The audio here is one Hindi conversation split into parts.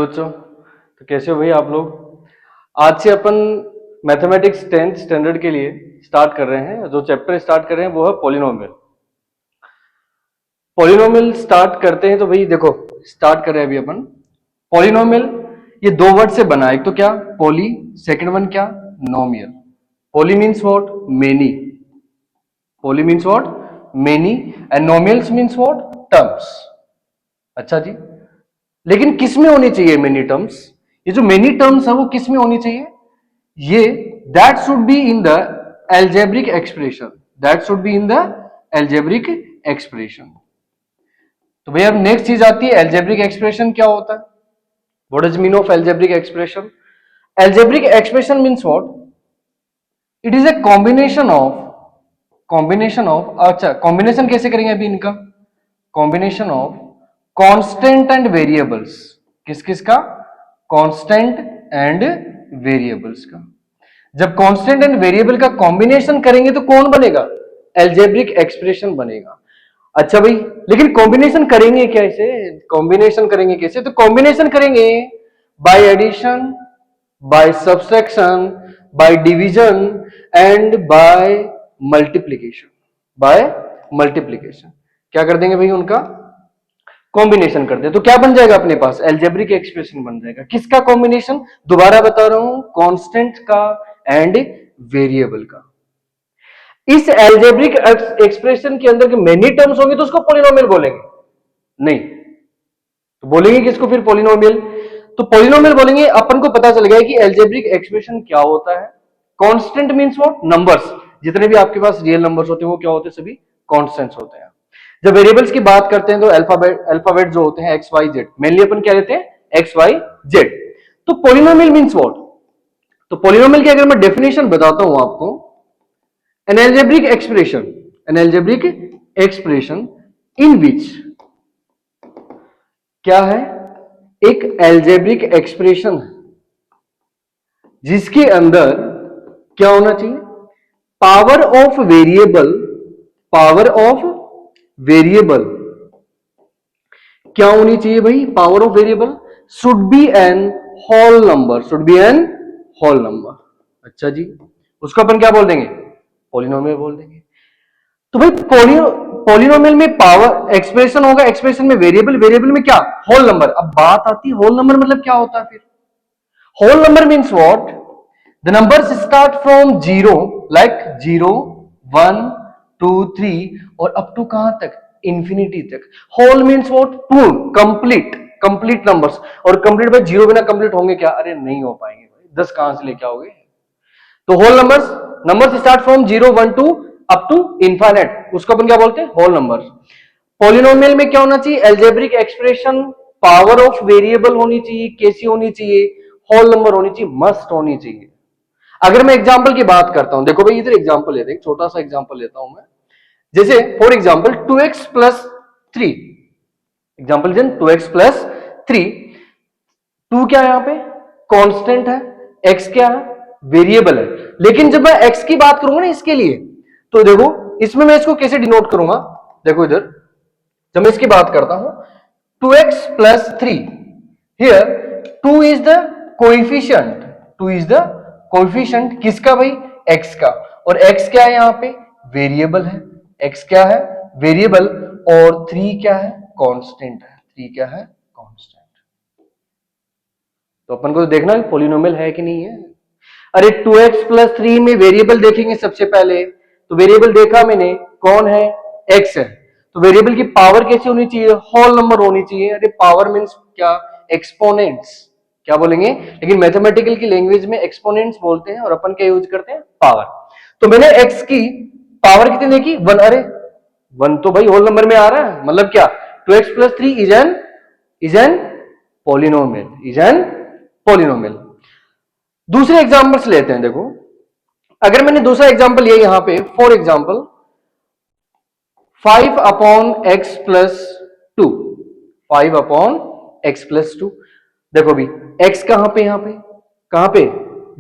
बच्चों, तो कैसे हो भाई आप लोग। आज से अपन मैथमेटिक्स 10th स्टैंडर्ड के लिए स्टार्ट कर रहे हैं। जो चैप्टर स्टार्ट कर रहे हैं वो है पॉलिनोमियल। पॉलिनोमियल स्टार्ट करते हैं तो भाई देखो, स्टार्ट कर रहे हैं अभी अपन। पॉलिनोमियल ये दो वर्ड से बना है। एक तो क्या पॉली, सेकंड वन क्या nomial. Poly means what many, poly means what many, and nomials means what terms. अच्छा जी, लेकिन किस में होनी चाहिए मेनी टर्म्स? ये जो मेनी टर्म्स है वो किस में होनी चाहिए? ये that should be in the algebraic expression, that should be in the algebraic expression. तो भैया अब नेक्स्ट चीज आती है एल्जेब्रिक एक्सप्रेशन क्या होता है? What is mean of algebraic expression? Algebraic expression means what? It is a combination of अच्छा कॉम्बिनेशन कैसे करेंगे अभी इनका? Combination of constant and variables. किस किस का? कांस्टेंट एंड वेरिएबल्स का। जब कांस्टेंट एंड वेरिएबल का कॉम्बिनेशन करेंगे तो कौन बनेगा? एल्जेब्रिक एक्सप्रेशन बनेगा। अच्छा भाई, लेकिन कॉम्बिनेशन करेंगे कैसे? कॉम्बिनेशन करेंगे कैसे? तो कॉम्बिनेशन करेंगे by addition, by subtraction, by division and by multiplication. By multiplication क्या कर देंगे भाई? उनका कॉम्बिनेशन कर दे तो क्या बन जाएगा अपने पास? एल्जेब्रिक एक्सप्रेशन बन जाएगा। किसका कॉम्बिनेशन? दोबारा बता रहा हूं, कांस्टेंट का एंड वेरिएबल का। इस एल्जेब्रिक एक्सप्रेशन के अंदर के मेनी टर्म्स होंगे तो उसको पॉलिनोमियल बोलेंगे? नहीं, तो बोलेंगे किसको फिर? पॉलिनोमियल। तो पॉलिनोमियल बोलेंगे। अपन को पता चल गया कि एल्जेब्रिक एक्सप्रेशन क्या होता है। Constant means what? नंबर्स। जितने भी आपके पास रियल नंबर्स होते हैं वो क्या होते हैं? सभी कांस्टेंट्स होते हैं। जब वेरिएबल्स की बात करते हैं तो अल्फाबेट जो होते हैं एक्स वाई जेड, मेनली अपन क्या लेते हैं? X Y Z. तो पॉलिनोमियल मींस व्हाट? तो पॉलिनोमियल की अगर मैं डेफिनेशन बताता हूं आपको, an algebraic expression in which, क्या है? एक एल्जेब्रिक एक्सप्रेशन जिसके अंदर क्या होना चाहिए? पावर ऑफ वेरिएबल क्या होनी चाहिए भाई? Power of variable should be an whole number, अच्छा जी, उसको अपन क्या बोल देंगे? पॉलिनोमियल बोल देंगे। तो भाई पॉलिनोमियल में पावर एक्सप्रेशन होगा, एक्सप्रेशन में वेरिएबल में क्या? Whole number. अब बात आती है होल नंबर मतलब क्या होता है फिर? Whole number means what? The numbers start from zero, like 0 1 2 3 और अप टू कहां तक? इंफिनिटी तक। Whole means what? पूर्ण, कंप्लीट नंबर्स। और कंप्लीट भाई जीरो बिना कंप्लीट होंगे क्या? अरे नहीं हो पाएंगे भाई, 10 कहां से लेके आओगे? तो whole numbers start from 0 1 2 up to infinite, उसको अपन क्या बोलते हैं? Whole number. पॉलिनोमियल में क्या होना चाहिए? Algebraic expression, power of variable होनी चाहिए। कैसी होनी चाहिए? होल नंबर होनी चाहिए, मस्ट होनी चाहिए। अगर मैं एग्जांपल की बात करता हूं, देखो भाई इधर एग्जांपल लेते हैं, छोटा सा एग्जांपल लेता हूं मैं। जैसे for example 2x plus 3, example 2x plus 3। 2 क्या है यहां पे? कांस्टेंट है, x क्या है? वेरिएबल है। लेकिन जब मैं x की बात करूंगा ना इसके लिए, तो देखो इसमें मैं इसको कैसे डिनोट करूंगा? देखो इधर जब मैं इसकी बात करता हूं 2x plus 3, here 2 is the coefficient, 2 is the coefficient किसका भाई? x का। और x क्या है यहां पे? वेरिएबल है। x क्या है? वेरिएबल। और 3 क्या है? कांस्टेंट है। 3 क्या है? कांस्टेंट। तो अपन को तो देखना है पॉलिनोमियल है कि नहीं है। अरे 2x प्लस 3 में वेरिएबल देखेंगे सबसे पहले, तो वेरिएबल देखा मैंने, कौन है? x है। तो वेरिएबल की पावर कैसी होनी चाहिए? होल नंबर होनी चाहिए। अरे पावर मींस क्या? एक्सपोनेंट्स। क्या बोलेंगे? लेकिन मैथमेटिकल की लैंग्वेज में एक्सपोनेंट्स बोलते हैं और अपन क्या यूज करते हैं? पावर। तो मैंने x की पावर कितनी देखी? 1। अरे 1 तो भाई होल नंबर में आ रहा है, मतलब क्या? 2x plus 3 is an polynomial. दूसरे एग्जांपल्स लेते हैं। देखो अगर मैंने दूसरा एग्जांपल लिया यहां पे, for example 5 upon x plus 2, 5 upon x plus 2। देखो भी x कहां पे? यहां पे कहां पे?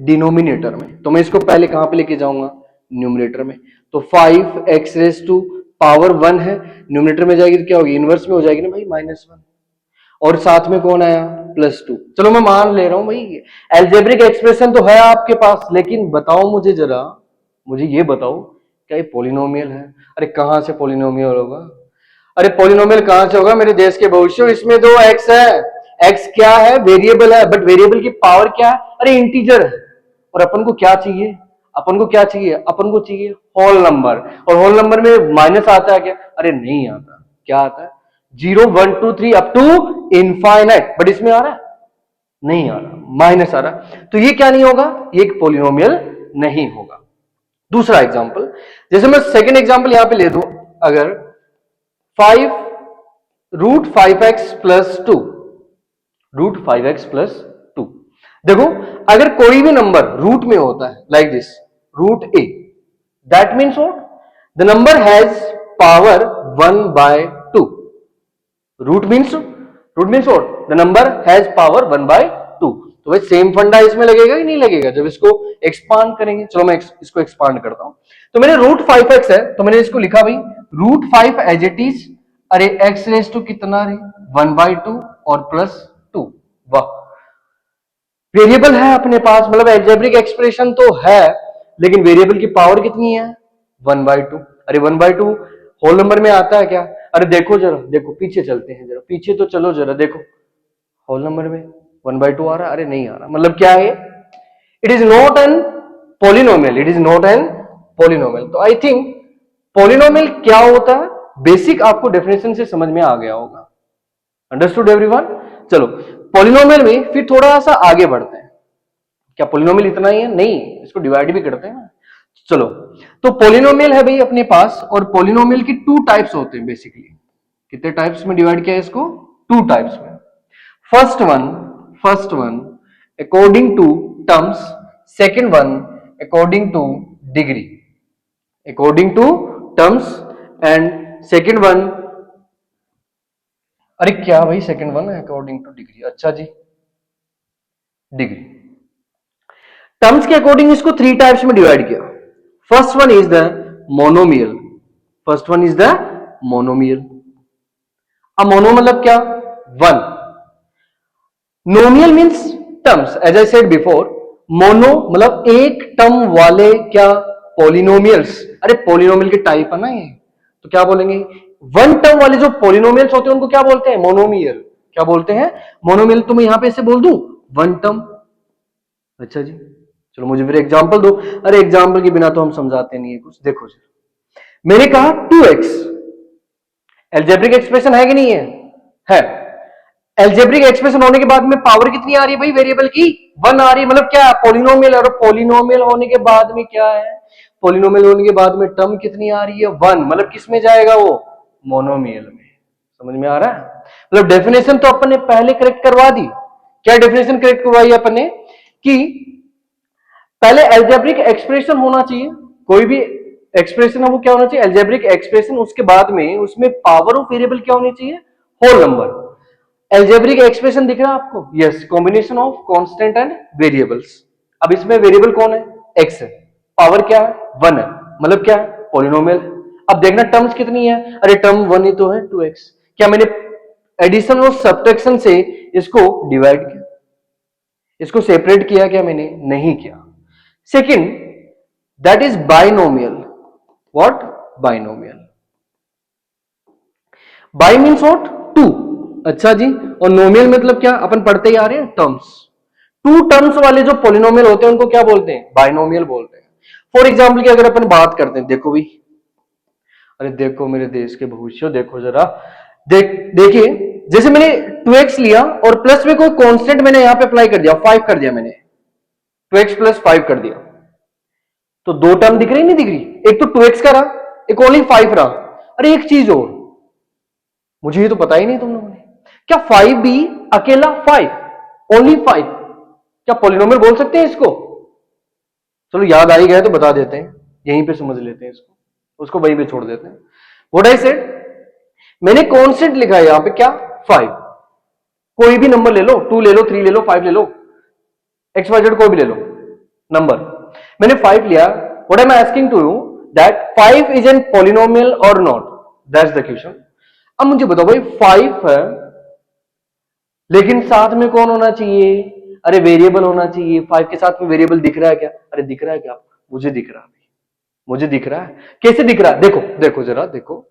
डिनोमिनेटर में। तो मैं इसको पहले कहां पे लेके जाऊंगा? न्यूमरेटर में। तो 5x रेस टू पावर 1 है, न्यूमरेटर में जाएगी तो क्या होगी? इनवर्स में हो जाएगी ना भाई, -1। और साथ में कौन आया? +2। चलो मैं मान ले रहा हूं भाई एल्जेब्रिक एक्सप्रेशन तो है आपके पास, लेकिन बताओ मुझे जरा, मुझे ये बताओ क्या ये पॉलिनोमियल है? अरे कहां से पॉलिनोमियल होगा? अरे पॉलिनोमियल कहां से होगा मेरे देश के भविष्य? इसमें दो एक्स है, एक्स क्या है? वेरिएबल है, बट वेरिएबल की पावर क्या है? अरे इंटीजर है। और अपन को क्या चाहिए? अपन को क्या चाहिए? अपन को चाहिए होल नंबर। और होल नंबर में माइनस आता है क्या? अरे नहीं आता। क्या आता है? 0 1 2 3 अप टू इनफाइनाइट। बट इसमें आ रहा है? नहीं आ रहा, माइनस आ रहा। तो ये क्या नहीं होगा? ये एक पॉलिनोमियल नहीं होगा। दूसरा एग्जांपल, जैसे मैं सेकंड एग्जांपल यहां पे ले दूं, अगर 5√5x प्लस 2, √5x प्लस 2। देखो अगर कोई भी नंबर रूट में होता है like this, √a, that means what? The number has power 1/2। Root means what? The number has power 1/2। तो भाई सेम फंडा इसमें लगेगा कि नहीं लगेगा जब इसको एक्सपांड करेंगे? चलो मैं इसको एक्सपांड करता हूं। तो मैंने √5x है तो मैंने इसको लिखा भाई √5 एज इट इज। अरे x रेस टू कितना रे? 1/2 और +2। वाह, वेरिएबल है अपने पास, मतलब एल्जेब्रिक एक्सप्रेशन तो है, लेकिन वेरिएबल की पावर कितनी है? 1/2। अरे 1/2 होल नंबर में आता है क्या? अरे देखो जरा, देखो पीछे चलते हैं जरा, पीछे तो चलो जरा, देखो होल नंबर में 1/2 आ रहा? अरे नहीं आ रहा। मतलब क्या है? It is not an polynomial, it is not an polynomial. तो आई थिंक पॉलिनोमियल क्या होता है बेसिक आपको डेफिनेशन से समझ में आ गया होगा। Understood everyone? चलो पॉलिनोमियल में फिर थोड़ा सा आगे बढ़ते हैं। क्या पॉलिनोमियल इतना ही है? नहीं, इसको डिवाइड भी करते हैं ना। चलो, तो पॉलिनोमियल है भाई अपने पास, और पॉलिनोमियल की 2 टाइप्स होते हैं बेसिकली। कितने टाइप्स में डिवाइड किया है इसको? 2 टाइप्स में। First one according to terms, second one according to degree. According to terms and second one, अरे क्या भाई सेकंड वन है अकॉर्डिंग टू डिग्री? अच्छा जी, डिग्री। टर्म्स के अकॉर्डिंग इसको 3 टाइप्स में डिवाइड किया। First one is the monomial. First one is the monomial. अब मोनो मतलब क्या? One. Nomial means terms, as I said before. Mono मतलब एक टर्म वाले क्या? पॉलिनोमियल्स। अरे पॉलिनोमियल के टाइप है ना ये, तो क्या बोलेंगे? वन टर्म वाले जो पॉलिनोमियल्स होते हैं उनको क्या बोलते हैं? मोनोमियल। क्या बोलते हैं? मोनोमियल। तो मैं यहां पे ऐसे बोल दूं, वन टर्म। अच्छा जी, चलो मुझे फिर एग्जांपल दो। अरे एग्जांपल के बिना तो हम समझाते नहीं है कुछ। देखो जी, मैंने कहा 2x एल्जेब्रिक एक्सप्रेशन है कि नहीं है? है। एल्जेब्रिक एक्सप्रेशन होने के बाद में पावर कितनी आ रही है भाई वेरिएबल की? 1 आ रही है। मतलब क्या? पॉलिनोमियल। और पॉलिनोमियल होने के बाद में क्या है? पॉलिनोमियल होने के बाद में टर्म कितनी आ रही है? 1। मतलब किस में जाएगा वो? मोनोमियल में। समझ में आ रहा है? मतलब डेफिनेशन तो अपन ने पहले करेक्ट करवा दी। क्या डेफिनेशन करेक्ट करवाई अपन ने? कि पहले एल्जेब्रिक एक्सप्रेशन होना चाहिए, कोई भी एक्सप्रेशन है वो क्या होना चाहिए? Algebraic expression. उसके बाद में उसमें पावर ऑफ वेरिएबल क्या होनी चाहिए? Whole number. एल्जेब्रिक एक्सप्रेशन दिख रहा है आपको? Yes, combination of constant and variables. अब इसमें वेरिएबल कौन है? एक्स है। पावर क्या है? 1 है। मतलब क्या है? पॉलिनोमियल। अब देखना टर्म्स कितनी है? अरे टर्म 1 ही तो है, 2x। क्या मैंने एडिशन और सब्ट्रैक्शन से इसको डिवाइड किया? इसको सेपरेट किया क्या मैंने? नहीं किया। Second, that is binomial. What? Binomial. By means what? 2। अच्छा जी, और नोमियल मतलब क्या? अपन पढ़ते ही आ रहे हैं, टर्म्स। 2 टर्म्स वाले जो पॉलिनोमियल होते हैं उनको क्या बोलते हैं? बाइनोमियल बोलते हैं। फॉर एग्जाम्पल की अगर अपन बात करते हैं, देखो भी, अरे देखो मेरे देश के भविष्य, देखो जरा, देखिए जैसे मैंने 2x लिया और प्लस में कोई कांस्टेंट मैंने यहां पे अप्लाई कर दिया, 5 कर दिया मैंने, 2x प्लस 5 कर दिया, तो 2 टर्म दिख रही नहीं दिख रही? एक तो 2x का रहा, एक ओनली 5 रहा। अरे एक चीज और, मुझे ये तो पता ही नहीं तुम लोगों ने, क्या 5 भी अकेला 5, ओनली 5, क्या पॉलिनोमियल बोल सकते हैं इसको? चलो याद आ ही गया तो बता देते हैं, यहीं पे समझ लेते हैं इसको, उसको वहीं पे छोड़ देते हैं। व्हाट आई सेड, मैंने कांस्टेंट लिखा है यहां पे क्या? 5। कोई भी नंबर ले लो, 2 ले लो, 3 ले लो, 5 ले लो, XYZ कोई भी ले लो नंबर। मैंने 5 लिया। What I am asking to you that 5 is an polynomial और नॉट? That's the question. अब मुझे बताओ भाई 5 है, लेकिन साथ में कौन होना चाहिए? अरे वेरिएबल होना चाहिए। 5 के साथ में वेरिएबल दिख रहा है क्या? अरे दिख रहा है क्या? मुझे दिख रहा है, मुझे दिख रहा है। कैसे दिख रहा है? देखो देखो जरा देखो,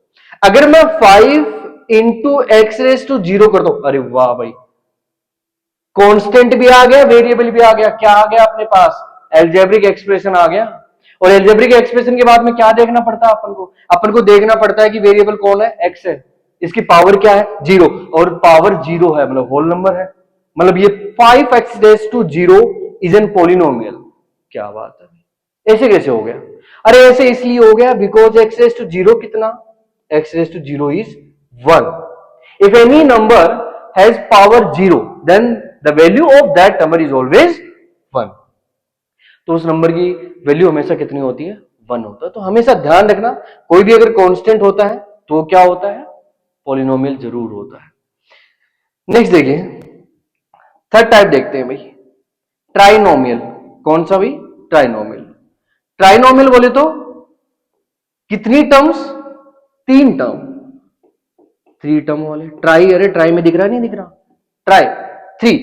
अगर मैं 5 इंटू एक्स रेस टू 0 कर दो, अरे वाह भाई, कांस्टेंट भी आ गया, वेरिएबल भी आ गया। क्या आ गया अपने पास? एल्जेब्रिक एक्सप्रेशन आ गया। और एल्जेब्रिक एक्सप्रेशन के बाद में क्या देखना पड़ता है अपन को? अपन को देखना पड़ता है कि वेरिएबल कौन है? एक्स है। इसकी पावर क्या है? 0। और पावर 0 है मतलब होल नंबर है, मतलब ये 5x raise to 0 is an polynomial. क्या बात है, ऐसे कैसे हो गया? अरे ऐसे इसलिए हो गया बिकॉज एक्स रेस टू 0 कितना? x raised to 0 is 1. If any number has power 0, then the value of that number is always 1. तो उस नंबर की वैल्यू हमेशा कितनी होती है? 1 होता है। तो हमेशा ध्यान रखना, कोई भी अगर कांस्टेंट होता है तो क्या होता है? पॉलिनोमियल जरूर होता है। नेक्स्ट देखिए, थर्ड टाइप देखते हैं भाई, ट्राइनोमियल। कौन सा भाई? ट्राइनोमियल। ट्राइनोमियल बोले तो कितनी टर्म्स? 3 टर्म। 3 टर्म वाले ट्राई, अरे ट्राई में दिख रहा नहीं दिख रहा? Try 3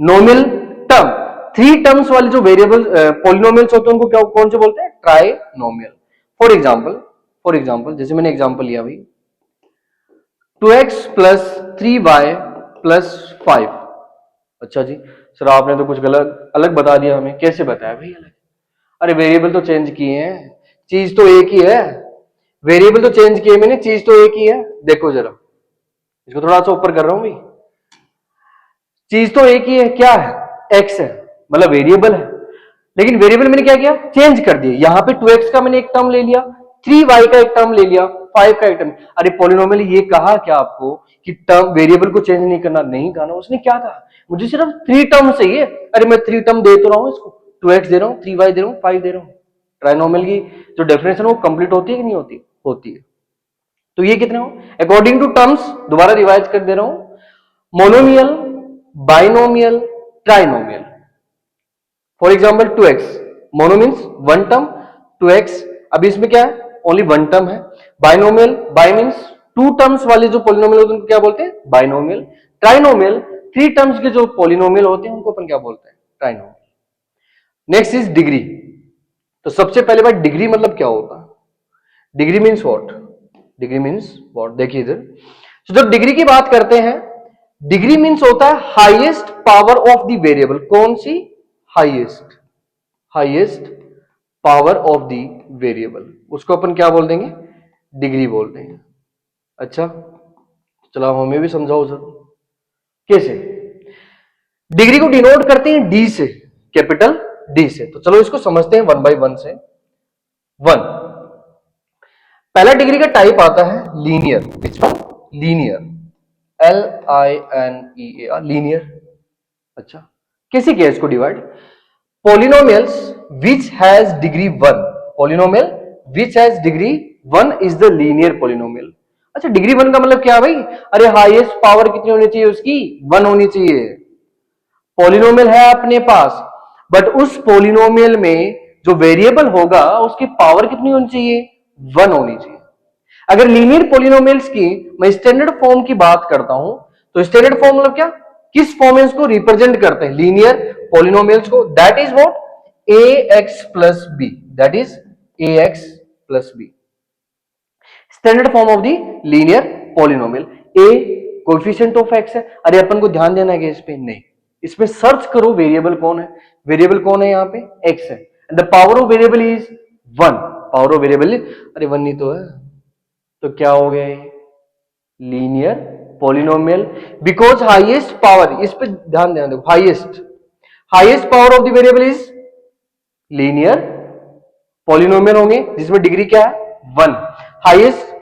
नोमियल term. 3 टर्म्स वाले जो वेरिएबल पॉलिनोमियल्स होते हैं उनको क्या, कौन से बोलते हैं? ट्राइनोमियल। फॉर एग्जांपल जैसे मैंने एग्जांपल लिया भाई, 2x प्लस 3y प्लस 5। अच्छा जी सर, आपने तो कुछ गलत अलग बता दिया हमें। कैसे बताया भाई अलग? अरे वेरिएबल तो चेंज किए हैं, चीज तो एक ही है। वेरिएबल तो चेंज किए मैंने, चीज तो एक ही है। देखो जरा, इसको थोड़ा सा ऊपर कर रहा हूं भाई। चीज तो एक ही है, क्या है? एक्स है, मतलब वेरिएबल है। लेकिन वेरिएबल मैंने क्या किया? चेंज कर दिया। यहां पे 2x का मैंने एक टर्म ले लिया, 3y का एक टर्म ले लिया, 5 का एक टर्म। अरे पॉलिनोमियल ये कहा क्या आपको कि टर्म वेरिएबल को चेंज नहीं करना? नहीं कहा ना। उसने क्या कहा? मुझे सिर्फ 3 टर्म चाहिए। अरे मैं 3 टर्म दे तो रहा हूं इसको, 2x दे रहा हूं, 3y दे रहा हूं, 5 दे रहा हूं। ट्राइनोमियल की जो डेफिनेशन वो कंप्लीट होती है कि नहीं होती? होती है। तो ये कितने हो? अकॉर्डिंग टू टर्म्स, दोबारा रिवाइज कर दे रहा हूं, monomial, binomial, trinomial. For example 2x, mono means 1 term, 2x अभी इसमें क्या है? ओनली 1 टर्म है। बाइनोमियल, बाई मीन्स 2 टर्म्स वाले जो पोलिनोमियल होते हैं उनको क्या बोलते हैं? बाइनोमियल। ट्राइनोमियल, 3 टर्म्स के जो पोलिनोमियल होते हैं उनको अपन क्या बोलते हैं? ट्राइनोमियल। Next is degree. तो सबसे पहले बात, डिग्री मतलब क्या होता है? Degree means what? Degree means what? देखिए इधर, तो जब डिग्री की बात करते हैं, डिग्री मीन्स होता है highest power of the variable. कौन सी? Highest, highest power of the variable, उसको अपन क्या बोल देंगे? डिग्री बोल देंगे। अच्छा चलो हमें भी समझाओ जरूर, कैसे? डिग्री को डिनोट करते हैं डी से, कैपिटल डी से। तो चलो इसको समझते हैं 1 बाय 1 से। 1, पहला डिग्री का टाइप आता है linear. Which one? Linear, LINEAR, linear. अच्छा कैसे किया इसको divide? Polynomials which has degree 1, polynomial which has degree 1 is the linear polynomial. अच्छा डिग्री 1 का मतलब क्या भाई? अरे हाईएस्ट पावर कितनी होनी चाहिए उसकी? 1 होनी चाहिए। पॉलिनोमियल है अपने पास, बट उस पॉलिनोमियल में जो वेरिएबल होगा उसकी पावर कितनी होनी चाहिए? 1 होनी चाहिए। अगर लीनियर पॉलिनोमियल्स की मैं स्टैंडर्ड फॉर्म की बात करता हूं, तो स्टैंडर्ड फॉर्म मतलब क्या? किस फॉर्म में इसको रिप्रेजेंट करते हैं लीनियर पॉलिनोमियल्स को? That is what? ax plus B, that is ax plus B, standard form of the linear polynomial. a coefficient of x है। अरे अपन को ध्यान देना है कि इस पे नहीं, इसमें सर्च करो वेरिएबल कौन है। वेरिएबल कौन है? यहाँ पे x है, and the power of variable is 1। Power of variable, अरे 1 नहीं तो है, तो क्या हो गया ये? Linear polynomial. Because highest power, इस पे ध्यान देना, देखो highest, highest power of the variable is linear polynomial होंगे जिसमें डिग्री क्या है? 1। हाईएस्ट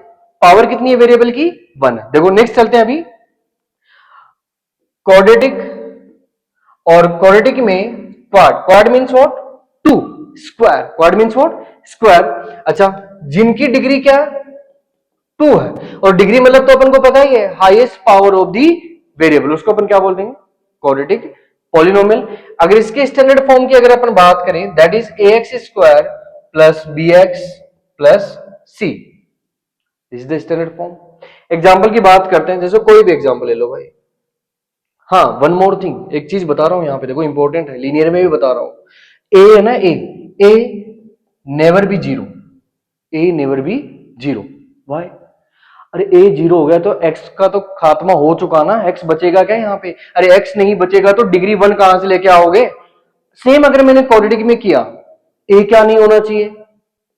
पावर कितनी है वेरिएबल की? 1। देखो नेक्स्ट चलते हैं अभी, क्वाड्रेटिक। और क्वाड्रेटिक में quad, quad means what? 2। Square, quad means what? Square. अच्छा जिनकी डिग्री क्या है? 2 है। और डिग्री मतलब तो अपन को पता ही है, highest power of the variable, उसको अपन क्या बोल देंगे? Quadratic polynomial. अगर इसके स्टैंडर्ड फॉर्म की अगर अपन बात करें, that is ax square plus bx plus c, this is the standard form. Example की बात करते हैं, जैसे कोई भी एग्जाम्पल ले लो भाई, हाँ, वन मोर थिंग, एक चीज बता रहा हूं यहां पे, देखो इंपॉर्टेंट है, लीनियर में भी बता रहा हूं। ए है ना, A never be zero, A never be zero. Why? अरे ए जीरो हो गया तो एक्स का तो खात्मा हो चुका ना, एक्स बचेगा क्या यहाँ पे? अरे एक्स नहीं बचेगा तो डिग्री वन कहां से लेके आओगे? सेम अगर मैंने क्वाड्रेटिक में किया, ए क्या नहीं होना चाहिए?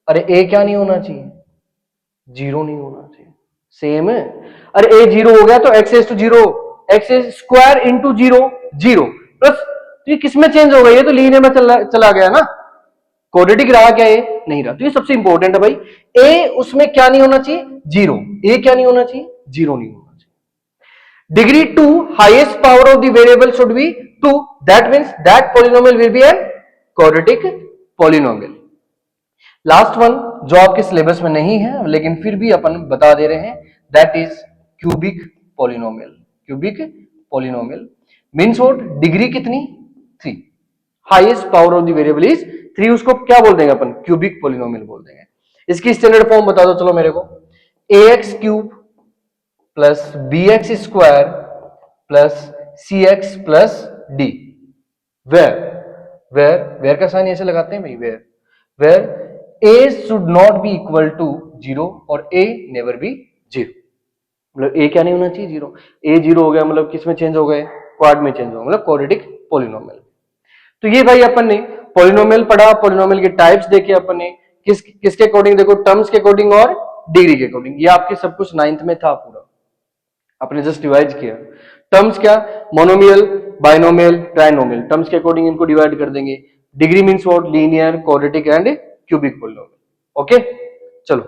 अरे ए क्या नहीं होना चाहिए? जीरो नहीं होना चाहिए। सेम है, अरे ए जीरो हो गया तो X is to zero, X is square into zero, zero plus, तो ये किसमें चेंज हो गया? ये तो लीनियर में चला गया ना, क्वाड्रेटिक रहा क्या? ये नहीं रहा। तो ये सबसे इंपॉर्टेंट है भाई, ए उसमें क्या नहीं होना चाहिए? जीरो। ए क्या नहीं होना चाहिए? जीरो नहीं होना चाहिए। Degree two, highest power of the variable should be two, that means that polynomial will be an quadratic polynomial. Last one जो आपके सिलेबस में नहीं है लेकिन फिर भी अपन बता दे रहे हैं, that is cubic polynomial. Cubic polynomial means what? Degree कितनी? 3, highest power of the variable is 3, उसको क्या बोल देंगे अपन? क्यूबिक पॉलिनोमियल बोल देंगे। इसकी स्टैंडर्ड फॉर्म बता दो चलो मेरे को, ax cube plus bx square plus cx plus d, where का साइन ऐसे लगाते हैं भाई, where a should not be equal to zero और a नेवर बी जीरो। मतलब a क्या नहीं होना चाहिए? जीरो। a जीरो हो गया मतलब किस में चेंज हो गए? क्वाड में चेंज हो गए, मतलब क्वाड्रेटिक पॉलिनोमियल। तो ये भाई अपन ने पॉलिनोमियल पढ़ा, पॉलिनोमियल के टाइप्स देखे अपन ने, किसके अकॉर्डिंग? देखो टर्म्स के अकॉर्डिंग और डिग्री के अकॉर्डिंग। ये आपके सब कुछ 9th में था पूरा, आपने जस्ट डिवाइड किया। टर्म्स क्या? मोनोमियल, बाइनोमियल, ट्राइनोमियल, टर्म्स के अकॉर्डिंग इनको डिवाइड कर देंगे। Degree means what? Linear, quadratic and cubic polynomial. Okay, चलो